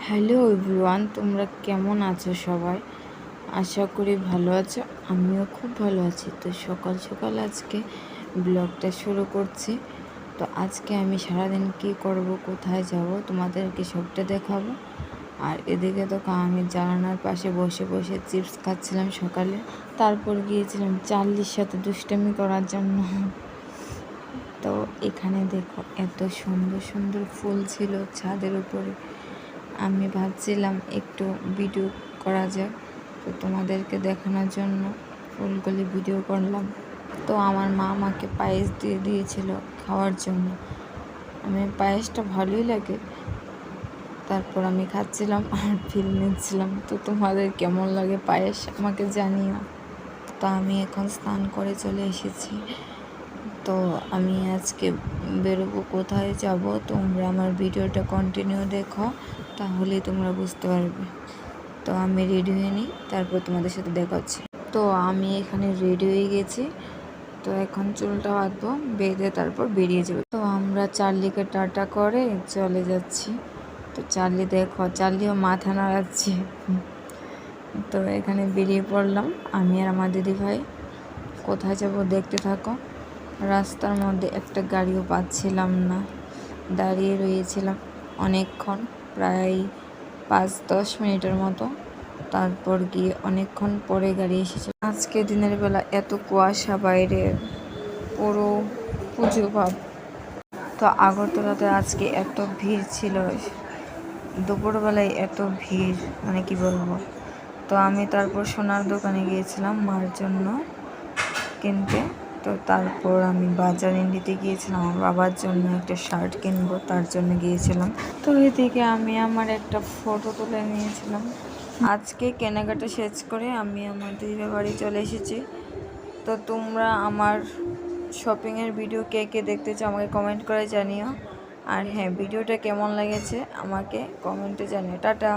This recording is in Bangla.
হ্যালো এভরিওয়ান, তোমরা কেমন আছো সবাই? আশা করি ভালো আছো। আমিও খুব ভালো আছি। তো সকাল সকাল আজকে ব্লগটা শুরু করছি। তো আজকে আমি সারাদিন কী করব, কোথায় যাব, তোমাদেরকে সবটা দেখাবো। আর এদিকে তো আমি জানালার পাশে বসে বসে চিপস খাচ্ছিলাম সকালে। তারপর গিয়েছিলাম চার্লির সাথে দুষ্টামি করার জন্য। তো এখানে দেখো এত সুন্দর সুন্দর ফুল ছিল ছাদের উপরে। আমি ভাবছিলাম একটু ভিডিও করা যাক, তো তোমাদেরকে দেখানোর জন্য ফুলগুলি ভিডিও করলাম। তো আমার মা আমাকে পায়েস দিয়ে দিয়েছিল খাওয়ার জন্য। আমি পায়েসটা ভালোই লাগে, তারপর আমি খাচ্ছিলাম আর ফিল নিচ্ছিলাম। তো তোমাদের কেমন লাগে পায়েস আমাকে জানিও। তো আমি এখন স্নান করে চলে এসেছি। তো আমি আজকে বেরোবো, কোথায় যাব, তোমরা আমার ভিডিওটা কন্টিনিউ দেখো, তাহলেই তোমরা বুঝতে পারবে। তো আমি রেডি হয়ে নিই, তারপর তোমাদের সাথে দেখা হচ্ছে। তো আমি এখানে রেডি হয়ে গেছি। তো এখন চুলটা বাঁধবো, বেঁধে তারপর বেরিয়ে যাবো। তো আমরা চার্লিকে টাটা করে চলে যাচ্ছি। তো চার্লি দেখো, চার্লিও মাথা নাড়াচ্ছে। তো এখানে বেরিয়ে পড়লাম আমি আর আমার দিদিভাই। কোথায় যাব দেখতে থাকো। রাস্তার মধ্যে একটা গাড়িও পাচ্ছিলাম না, দাঁড়িয়ে রয়েছিলাম অনেকক্ষণ, প্রায় 5-10 মিনিটের মতো। তারপর গিয়ে অনেকক্ষণ পরে গাড়ি এসেছে। আজকে দিনের বেলা এত কুয়াশা বাইরে, পুরো পুজো ভাব। তো আগরতলাতে আজকে এত ভিড় ছিল, দুপুরবেলায় এত ভিড়, মানে কি বলবো। তো আমি তারপর সোনার দোকানে গিয়েছিলাম মার জন্য কিনতে। তো তারপর আমি বাজার ইন্ডিতে গিয়েছিলাম আমার বাবার জন্য একটা শার্ট কিনবো, তার জন্য গিয়েছিলাম। তো এদিকে আমি আমার একটা ফটো তুলে নিয়েছিলাম। আজকে কেনাকাটা শেষ করে আমি আমার দিদির বাড়ি চলে এসেছি। তো তোমরা আমার শপিংয়ের ভিডিও কে কে দেখতে চাও আমাকে কমেন্ট করে জানিও। আর হ্যাঁ, ভিডিওটা কেমন লেগেছে আমাকে কমেন্টে জানিও। টাটা।